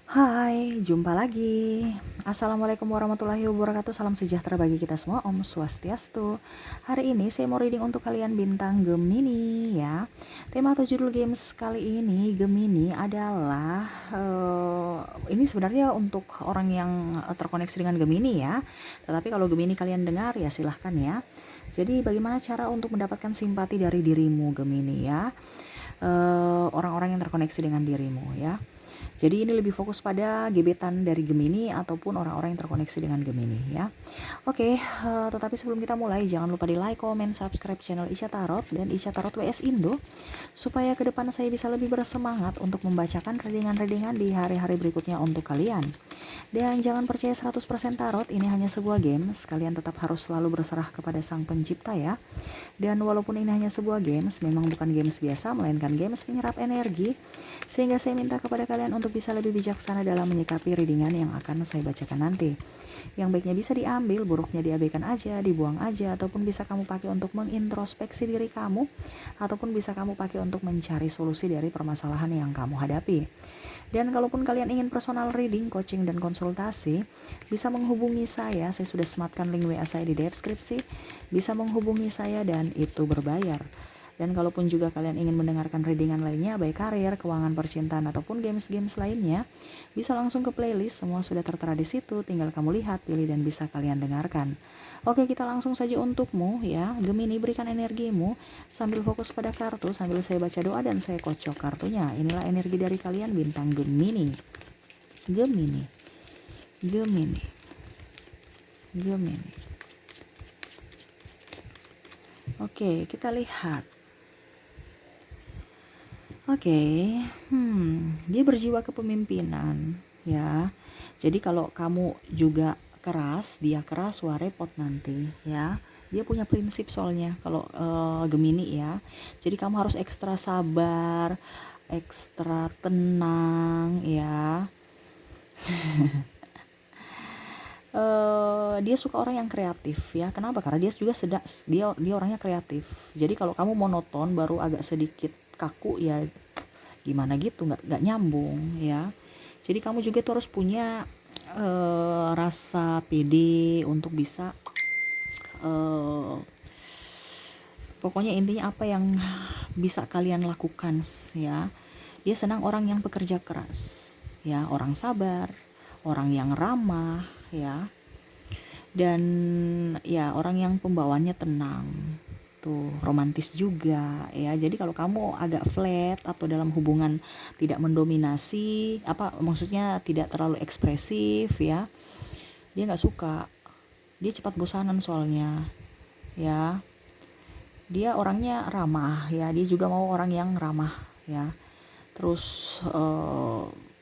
Hai, jumpa lagi. Assalamualaikum warahmatullahi wabarakatuh. Salam sejahtera bagi kita semua. Om Swastiastu. Hari ini saya mau reading untuk kalian bintang Gemini ya. Tema atau judul games kali ini Gemini adalah ini sebenarnya untuk orang yang terkoneksi dengan Gemini ya. Tetapi kalau Gemini kalian dengar ya silahkan ya. Jadi bagaimana cara untuk mendapatkan simpati dari dirimu Gemini ya. Orang-orang yang terkoneksi dengan dirimu ya. Jadi ini lebih fokus pada gebetan dari Gemini ataupun orang-orang yang terkoneksi dengan Gemini ya. Oke, tetapi sebelum kita mulai jangan lupa di like, comment, subscribe channel Isya Tarot dan Isya Tarot WS Indo supaya ke depan saya bisa lebih bersemangat untuk membacakan readingan-readingan di hari-hari berikutnya untuk kalian. Dan jangan percaya 100% tarot, ini hanya sebuah game, kalian tetap harus selalu berserah kepada Sang Pencipta ya. Dan walaupun ini hanya sebuah games, memang bukan games biasa, melainkan games penyerap energi, sehingga saya minta kepada kalian untuk bisa lebih bijaksana dalam menyikapi readingan yang akan saya bacakan nanti. Yang baiknya bisa diambil, buruknya diabaikan aja, dibuang aja, ataupun bisa kamu pakai untuk mengintrospeksi diri kamu, ataupun bisa kamu pakai untuk mencari solusi dari permasalahan yang kamu hadapi. Dan kalaupun kalian ingin personal reading, coaching, dan konsultasi, bisa menghubungi saya sudah sematkan link WA saya di deskripsi, bisa menghubungi saya dan itu berbayar. Dan kalaupun juga kalian ingin mendengarkan readingan lainnya, baik karir, keuangan, percintaan, ataupun games-games lainnya, bisa langsung ke playlist, semua sudah tertera di situ, tinggal kamu lihat, pilih, dan bisa kalian dengarkan. Oke, kita langsung saja untukmu ya, Gemini, berikan energimu, sambil fokus pada kartu, sambil saya baca doa dan saya kocok kartunya. Inilah energi dari kalian bintang Gemini. Gemini. Gemini. Gemini. Oke, kita lihat. Oke, dia berjiwa kepemimpinan ya. Jadi kalau kamu juga keras, dia keras, wah repot nanti ya. Dia punya prinsip soalnya kalau Gemini ya. Jadi kamu harus ekstra sabar, ekstra tenang ya. Dia suka orang yang kreatif ya. Kenapa? Karena dia juga dia orangnya kreatif. Jadi kalau kamu monoton baru agak sedikit kaku ya gimana gitu, nggak nyambung ya. Jadi kamu juga tuh harus punya rasa pede untuk bisa pokoknya intinya apa yang bisa kalian lakukan ya. Dia senang orang yang bekerja keras ya, orang sabar, orang yang ramah ya, dan ya orang yang pembawaannya tenang tuh, romantis juga ya. Jadi kalau kamu agak flat atau dalam hubungan tidak mendominasi, maksudnya tidak terlalu ekspresif ya, dia nggak suka, dia cepat bosanan soalnya ya. Dia orangnya ramah ya, dia juga mau orang yang ramah ya, terus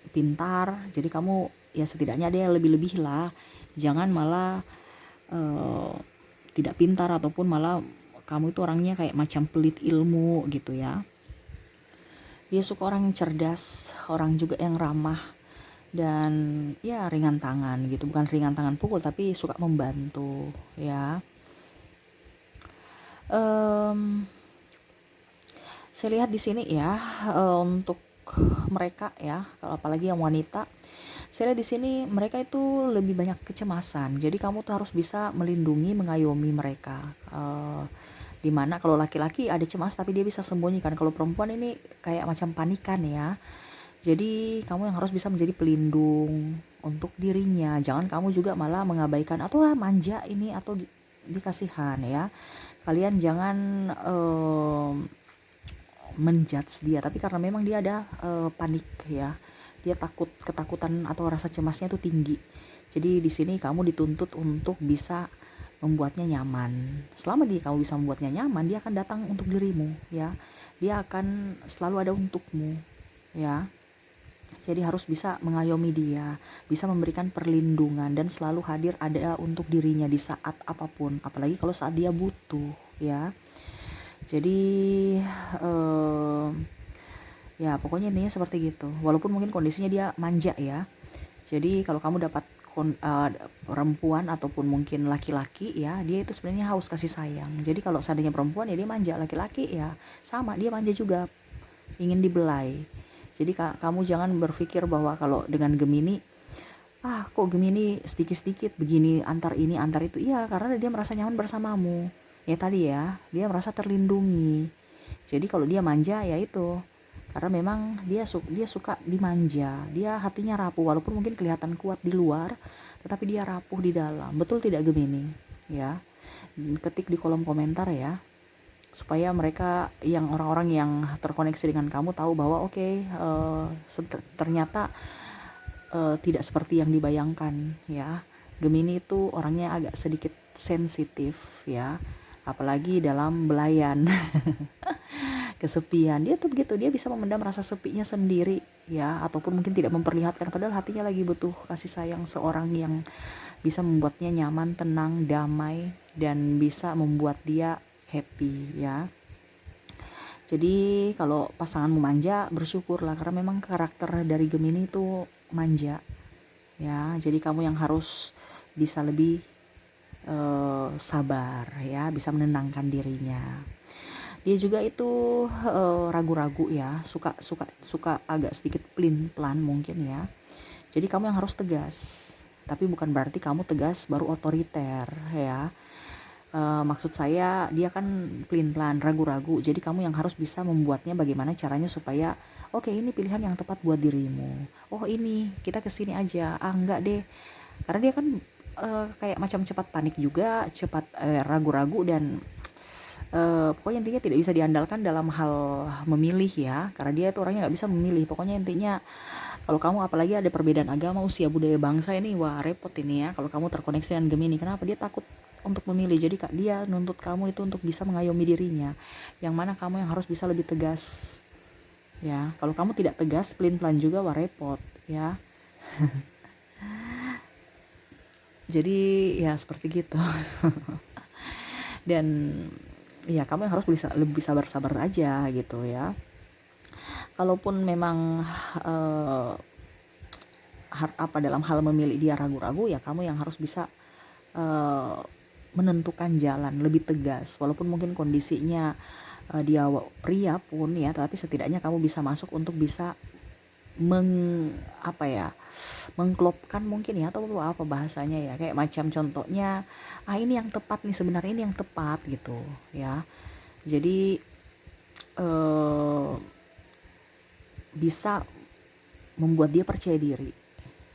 pintar. Jadi kamu ya setidaknya dia lebih-lebih lah, jangan malah tidak pintar ataupun malah kamu itu orangnya kayak macam pelit ilmu gitu ya. Dia suka orang yang cerdas, orang juga yang ramah, dan ya ringan tangan gitu, bukan ringan tangan pukul tapi suka membantu ya. Saya lihat di sini ya, untuk mereka ya, kalau apalagi yang wanita, saya lihat di sini mereka itu lebih banyak kecemasan. Jadi kamu tuh harus bisa melindungi, mengayomi mereka. Dimana kalau laki-laki ada cemas tapi dia bisa sembunyikan. Kalau perempuan ini kayak macam panikan ya. Jadi kamu yang harus bisa menjadi pelindung untuk dirinya. Jangan kamu juga malah mengabaikan atau manja ini atau dikasihan ya. Kalian jangan menjudge dia, tapi karena memang dia ada panik ya. Dia ketakutan atau rasa cemasnya itu tinggi. Jadi di sini kamu dituntut untuk bisa membuatnya nyaman. Selama kamu bisa membuatnya nyaman, dia akan datang untuk dirimu ya. Dia akan selalu ada untukmu ya. Jadi harus bisa mengayomi dia, bisa memberikan perlindungan dan selalu hadir ada untuk dirinya di saat apapun, apalagi kalau saat dia butuh ya. Jadi ya pokoknya intinya seperti gitu. Walaupun mungkin kondisinya dia manja ya. Jadi kalau kamu dapat perempuan ataupun mungkin laki-laki ya, dia itu sebenarnya haus kasih sayang. Jadi kalau seandainya perempuan ya dia manja, laki-laki ya sama, dia manja juga, ingin dibelai. Jadi kamu jangan berpikir bahwa kalau dengan Gemini, kok Gemini sedikit-sedikit begini antar ini antar itu. Iya, karena dia merasa nyaman bersamamu. Ya tadi ya, dia merasa terlindungi. Jadi kalau dia manja ya itu, karena memang dia suka dimanja. Dia hatinya rapuh, walaupun mungkin kelihatan kuat di luar, tetapi dia rapuh di dalam. Betul tidak Gemini? Ya, ketik di kolom komentar ya, supaya mereka yang orang-orang yang terkoneksi dengan kamu tahu bahwa ternyata tidak seperti yang dibayangkan ya. Gemini itu orangnya agak sedikit sensitif ya, apalagi dalam belayan. Kesepian dia tuh begitu, dia bisa memendam rasa sepinya sendiri ya, ataupun mungkin tidak memperlihatkan padahal hatinya lagi butuh kasih sayang seorang yang bisa membuatnya nyaman, tenang, damai, dan bisa membuat dia happy ya. Jadi kalau pasanganmu manja, bersyukurlah, karena memang karakter dari Gemini itu manja ya. Jadi kamu yang harus bisa lebih sabar ya, bisa menenangkan dirinya. Dia juga itu ragu-ragu ya, suka agak sedikit pelin-pelan mungkin ya. Jadi kamu yang harus tegas, tapi bukan berarti kamu tegas baru otoriter ya. Maksud saya dia kan pelin-pelan, ragu-ragu, jadi kamu yang harus bisa membuatnya bagaimana caranya supaya oke, ini pilihan yang tepat buat dirimu. Oh ini kita kesini aja, enggak deh, karena dia kan kayak macam cepat panik juga, cepat ragu-ragu, dan pokoknya intinya tidak bisa diandalkan dalam hal memilih ya, karena dia tuh orangnya nggak bisa memilih. Pokoknya intinya kalau kamu apalagi ada perbedaan agama, usia, budaya, bangsa, ini wah repot ini ya. Kalau kamu terkoneksi dengan Gemini, kenapa dia takut untuk memilih? Jadi Kak, dia nuntut kamu itu untuk bisa mengayomi dirinya, yang mana kamu yang harus bisa lebih tegas ya. Kalau kamu tidak tegas, pelin-pelan juga, wah repot ya. Jadi ya seperti gitu. Dan ya kamu yang harus bisa lebih sabar-sabar aja gitu ya. Kalaupun memang dalam hal memilih dia ragu-ragu, ya kamu yang harus bisa menentukan jalan lebih tegas, walaupun mungkin kondisinya dia pria pun ya, tapi setidaknya kamu bisa masuk untuk bisa mengklopkan mungkin ya, atau apa bahasanya ya, kayak macam contohnya ini yang tepat nih, sebenarnya ini yang tepat gitu ya. Jadi bisa membuat dia percaya diri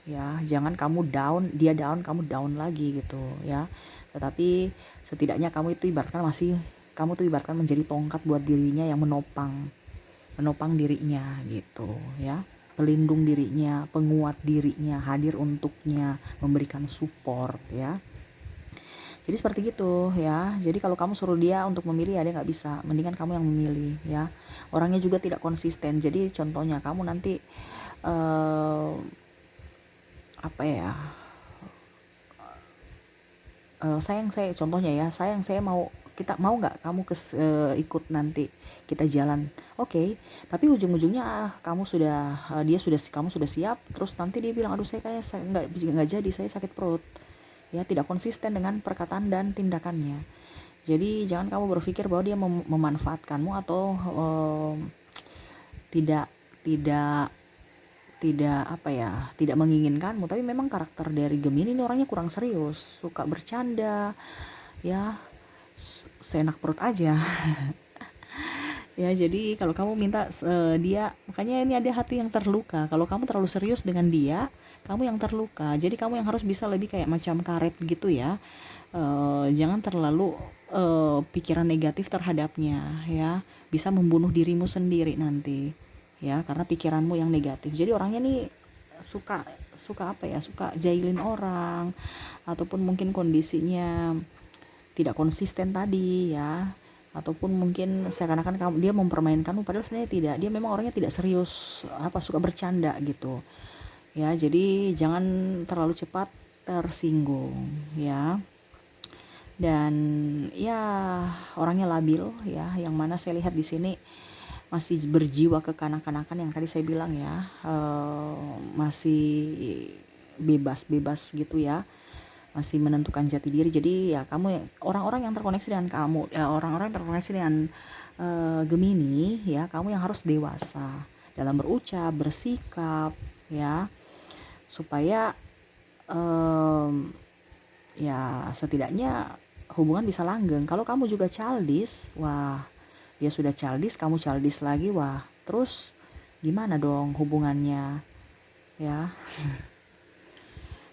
ya. Jangan kamu down, dia down, kamu down lagi gitu ya. Tetapi setidaknya kamu tuh ibaratkan menjadi tongkat buat dirinya yang menopang dirinya gitu ya, pelindung dirinya, penguat dirinya, hadir untuknya, memberikan support ya. Jadi seperti gitu ya. Jadi kalau kamu suruh dia untuk memilih, ya dia nggak bisa, mendingan kamu yang memilih ya. Orangnya juga tidak konsisten. Jadi contohnya kamu nanti sayang saya mau nggak kamu ikut nanti kita jalan, oke. Tapi ujung-ujungnya kamu sudah siap, terus nanti dia bilang aduh saya nggak jadi, saya sakit perut ya. Tidak konsisten dengan perkataan dan tindakannya. Jadi jangan kamu berpikir bahwa dia memanfaatkanmu atau tidak menginginkanmu. Tapi memang karakter dari Gemini ini orangnya kurang serius, suka bercanda ya, seenak perut aja. Ya, jadi kalau kamu minta dia, makanya ini ada hati yang terluka. Kalau kamu terlalu serius dengan dia, kamu yang terluka. Jadi kamu yang harus bisa lebih kayak macam karet gitu ya. Jangan terlalu pikiran negatif terhadapnya ya. Bisa membunuh dirimu sendiri nanti ya, karena pikiranmu yang negatif. Jadi orangnya nih suka jailin orang, ataupun mungkin kondisinya tidak konsisten tadi ya, ataupun mungkin seakan-akan dia mempermainkanmu padahal sebenarnya tidak. Dia memang orangnya tidak serius, suka bercanda gitu ya. Jadi jangan terlalu cepat tersinggung ya. Dan ya orangnya labil ya, yang mana saya lihat di sini masih berjiwa kekanak-kanakan yang tadi saya bilang ya, masih bebas gitu ya, masih menentukan jati diri. Jadi ya kamu, orang-orang yang terkoneksi dengan kamu, orang-orang yang terkoneksi dengan Gemini ya, kamu yang harus dewasa dalam berucap, bersikap, ya, supaya ya setidaknya hubungan bisa langgeng. Kalau kamu juga childish, wah, dia sudah childish, kamu childish lagi, wah, terus gimana dong hubungannya, ya.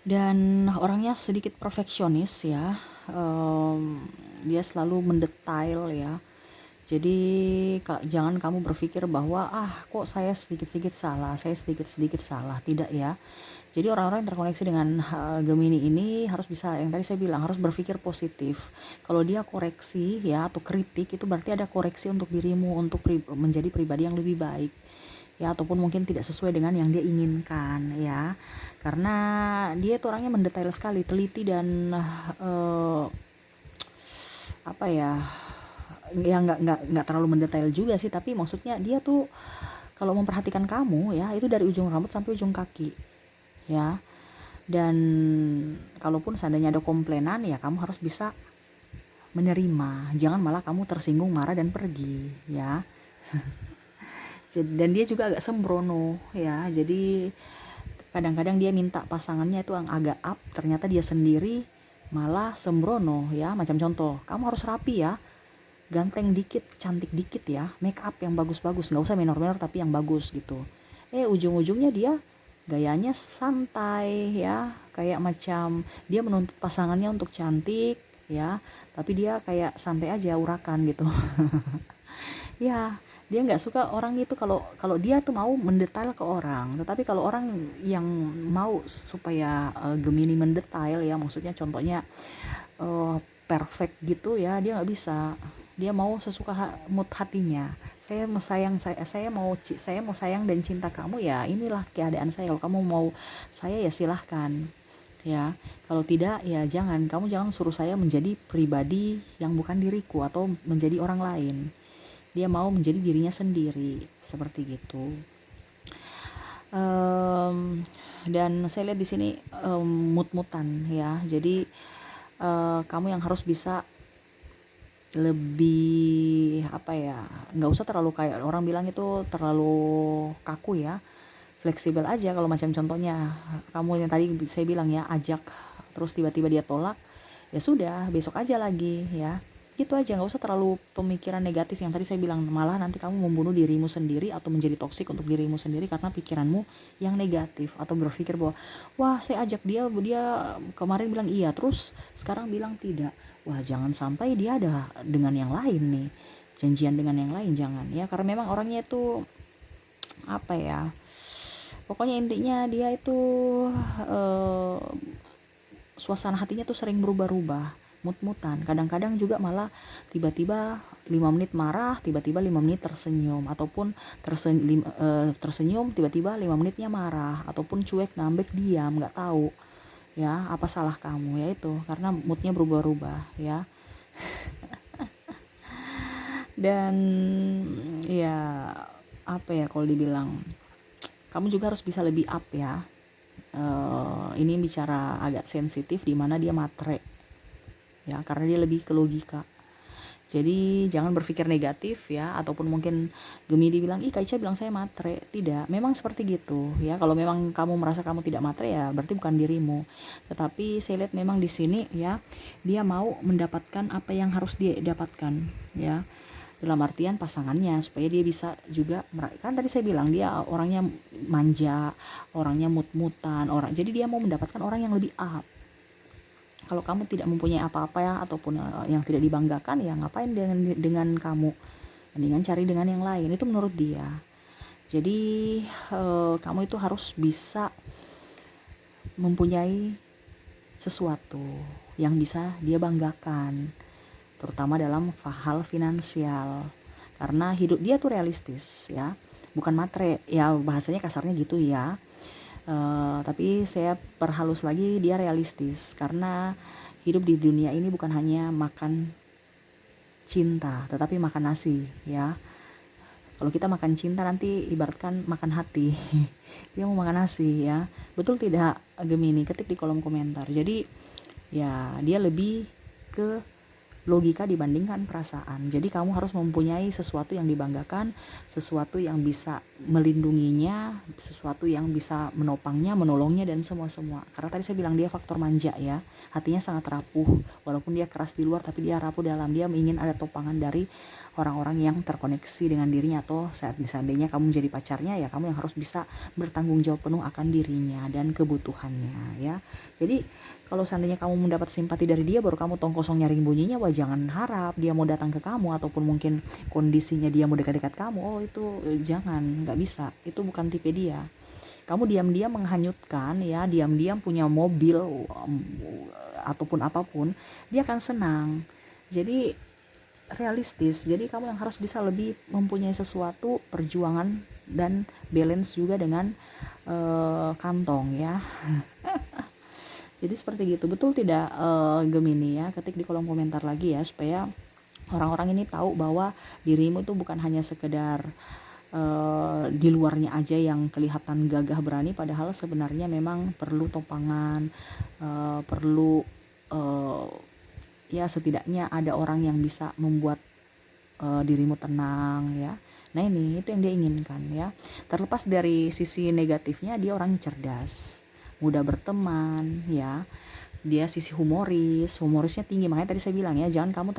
Dan orangnya sedikit perfeksionis, ya. Dia selalu mendetail, ya. Jadi jangan kamu berpikir bahwa kok saya sedikit-sedikit salah, saya sedikit-sedikit salah. Tidak, ya. Jadi orang-orang yang terkoneksi dengan Gemini ini harus bisa, yang tadi saya bilang, harus berpikir positif. Kalau dia koreksi, ya, atau kritik, itu berarti ada koreksi untuk dirimu, untuk menjadi pribadi yang lebih baik, ya, ataupun mungkin tidak sesuai dengan yang dia inginkan, ya. Karena dia itu orangnya mendetail sekali, teliti, dan apa ya, nggak terlalu mendetail juga sih, tapi maksudnya dia tuh kalau memperhatikan kamu, ya, itu dari ujung rambut sampai ujung kaki, ya. Dan kalaupun seandainya ada komplainan, ya kamu harus bisa menerima, jangan malah kamu tersinggung, marah, dan pergi, ya. Dan dia juga agak sembrono, ya. Jadi kadang-kadang dia minta pasangannya itu yang agak up, ternyata dia sendiri malah sembrono, ya. Macam contoh, kamu harus rapi, ya, ganteng dikit, cantik dikit, ya, make up yang bagus-bagus, nggak usah menor-menor tapi yang bagus gitu. Ujung-ujungnya dia gayanya santai, ya, kayak macam dia menuntut pasangannya untuk cantik, ya, tapi dia kayak santai aja, urakan gitu. Ya, dia nggak suka orang itu kalau kalau dia tuh mau mendetail ke orang. Tetapi kalau orang yang mau supaya Gemini mendetail, ya, maksudnya contohnya perfect gitu, ya, dia nggak bisa. Dia mau sesuka mood hatinya. Saya mau sayang, saya mau sayang dan cinta kamu, ya, inilah keadaan saya. Kalau kamu mau saya, ya silahkan, ya. Kalau tidak, ya jangan suruh saya menjadi pribadi yang bukan diriku atau menjadi orang lain. Dia mau menjadi dirinya sendiri, seperti gitu. Dan saya lihat di sini mut-mutan, ya. Jadi kamu yang harus bisa lebih, apa ya, nggak usah terlalu kayak orang bilang itu terlalu kaku, ya, fleksibel aja. Kalau macam contohnya kamu yang tadi saya bilang, ya, ajak terus tiba-tiba dia tolak, ya sudah, besok aja lagi, ya, gitu aja. Nggak usah terlalu pemikiran negatif yang tadi saya bilang, malah nanti kamu membunuh dirimu sendiri atau menjadi toksik untuk dirimu sendiri karena pikiranmu yang negatif, atau berpikir bahwa wah, saya ajak dia kemarin bilang iya, terus sekarang bilang tidak. Wah, jangan sampai dia ada dengan yang lain nih, janjian dengan yang lain, jangan, ya. Karena memang orangnya itu, apa ya, pokoknya intinya dia itu suasana hatinya tuh sering berubah-ubah, mut-mutan. Kadang-kadang juga malah tiba-tiba 5 menit marah, tiba-tiba 5 menit tersenyum, ataupun tersenyum tiba-tiba 5 menitnya marah, ataupun cuek, ngambek, diam, nggak tahu, ya, apa salah kamu, ya, itu karena moodnya berubah-ubah, ya. Dan ya, apa ya, kalau dibilang, kamu juga harus bisa lebih up, ya. Ini bicara agak sensitif, di mana dia matre, ya, karena dia lebih ke logika. Jadi jangan berpikir negatif, ya, ataupun mungkin Gemini bilang, Kak Ica bilang saya matre. Tidak, memang seperti gitu, ya. Kalau memang kamu merasa kamu tidak matre, ya berarti bukan dirimu. Tetapi saya lihat memang di sini, ya, dia mau mendapatkan apa yang harus dia dapatkan, ya, dalam artian pasangannya, supaya dia bisa juga, kan tadi saya bilang dia orangnya manja, orangnya mut-mutan, jadi dia mau mendapatkan orang yang lebih up. Kalau kamu tidak mempunyai apa-apa, ya, ataupun yang tidak dibanggakan, ya ngapain dengan kamu, mendingan cari dengan yang lain, itu menurut dia. Jadi kamu itu harus bisa mempunyai sesuatu yang bisa dia banggakan, terutama dalam hal finansial, karena hidup dia tuh realistis, ya, bukan matre, ya, bahasanya kasarnya gitu, ya. Tapi saya perhalus lagi, dia realistis, karena hidup di dunia ini bukan hanya makan cinta, tetapi makan nasi, ya. Kalau kita makan cinta, nanti ibaratkan makan hati. Dia mau makan nasi, ya. Betul tidak, Gemini? Ketik di kolom komentar. Jadi, ya, dia lebih ke logika dibandingkan perasaan. Jadi kamu harus mempunyai sesuatu yang dibanggakan, sesuatu yang bisa melindunginya, sesuatu yang bisa menopangnya, menolongnya, dan semua-semua. Karena tadi saya bilang dia faktor manja ya, hatinya sangat rapuh. Walaupun dia keras di luar, tapi dia rapuh dalam. Dia ingin ada topangan dari orang-orang yang terkoneksi dengan dirinya, atau seandainya kamu jadi pacarnya, ya kamu yang harus bisa bertanggung jawab penuh akan dirinya dan kebutuhannya ya. Jadi kalau seandainya kamu mendapat simpati dari dia, baru kamu tong kosong nyaring bunyinya, wah jangan harap dia mau datang ke kamu, ataupun mungkin kondisinya dia mau dekat-dekat kamu. Oh itu jangan, nggak bisa, itu bukan tipe dia. Kamu diam-diam menghanyutkan ya, diam-diam punya mobil ataupun apapun, dia akan senang. Jadi realistis, jadi kamu yang harus bisa lebih mempunyai sesuatu, perjuangan, dan balance juga dengan kantong ya. Jadi seperti gitu, betul tidak Gemini ya? Ketik di kolom komentar lagi ya, supaya orang-orang ini tahu bahwa dirimu tuh bukan hanya sekedar di luarnya aja yang kelihatan gagah berani, padahal sebenarnya memang perlu topangan, perlu ya setidaknya ada orang yang bisa membuat dirimu tenang ya. Nah ini itu yang dia inginkan ya. Terlepas dari sisi negatifnya, dia orang cerdas, mudah berteman ya. Dia sisi humorisnya tinggi. Makanya tadi saya bilang ya, jangan kamu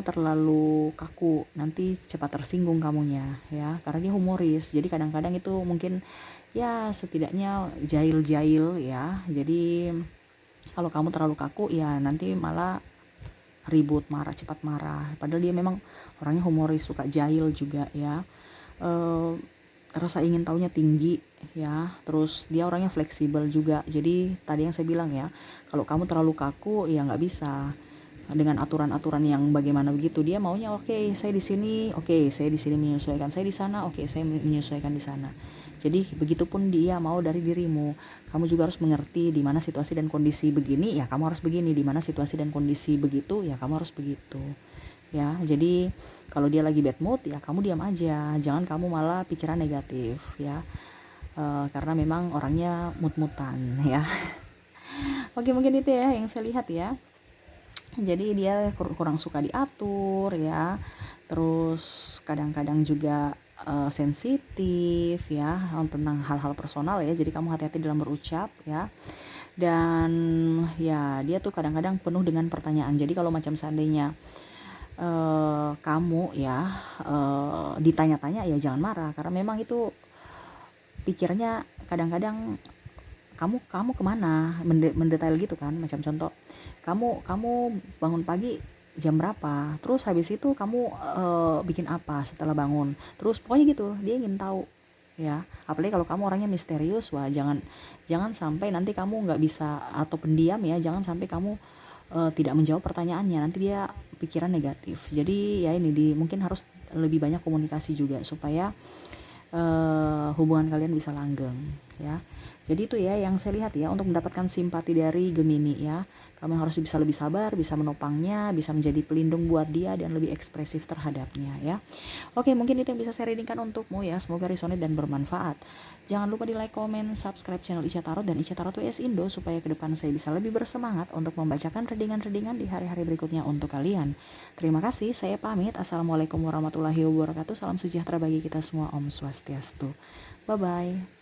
terlalu kaku, nanti cepat tersinggung kamunya ya, karena dia humoris. Jadi kadang-kadang itu mungkin ya setidaknya jahil-jahil ya. Jadi kalau kamu terlalu kaku ya nanti malah ribut, cepat marah. Padahal dia memang orangnya humoris, suka jahil juga ya. Rasa ingin taunya tinggi ya. Terus dia orangnya fleksibel juga. Jadi tadi yang saya bilang ya, kalau kamu terlalu kaku ya nggak bisa dengan aturan-aturan yang bagaimana begitu. Dia maunya oke, saya di sini, oke, saya di sini menyesuaikan, saya di sana, oke, saya menyesuaikan di sana. Jadi begitupun dia mau dari dirimu. Kamu juga harus mengerti di mana situasi dan kondisi begini, ya kamu harus begini. Di mana situasi dan kondisi begitu, ya kamu harus begitu. Ya, jadi kalau dia lagi bad mood, ya kamu diam aja. Jangan kamu malah pikiran negatif ya. Karena memang orangnya mut-mutan ya. Oke, mungkin itu ya yang saya lihat ya. Jadi dia kurang suka diatur ya. Terus kadang-kadang juga sensitif ya tentang hal-hal personal ya. Jadi kamu hati-hati dalam berucap ya. Dan ya dia tuh kadang-kadang penuh dengan pertanyaan. Jadi kalau macam seandainya kamu ya ditanya-tanya, ya jangan marah, karena memang itu pikirnya kadang-kadang kamu kemana, mendetail gitu kan. Macam contoh, kamu bangun pagi jam berapa, terus habis itu kamu bikin apa setelah bangun, terus pokoknya gitu dia ingin tahu ya. Apalagi kalau kamu orangnya misterius, wah jangan sampai nanti kamu nggak bisa atau pendiam ya, jangan sampai kamu tidak menjawab pertanyaannya, nanti dia pikiran negatif. Jadi ya ini mungkin harus lebih banyak komunikasi juga supaya hubungan kalian bisa langgeng ya. Jadi itu ya yang saya lihat ya, untuk mendapatkan simpati dari Gemini ya, kamu harus bisa lebih sabar, bisa menopangnya, bisa menjadi pelindung buat dia, dan lebih ekspresif terhadapnya ya. Oke, mungkin itu yang bisa saya readingkan untukmu ya, semoga resonate dan bermanfaat. Jangan lupa di like, comment, subscribe channel Ica Tarot dan Ica Tarot WS Indo, supaya ke depan saya bisa lebih bersemangat untuk membacakan readingan-readingan di hari-hari berikutnya untuk kalian. Terima kasih, saya pamit. Assalamualaikum warahmatullahi wabarakatuh. Salam sejahtera bagi kita semua. Om Swastiastu. Bye-bye.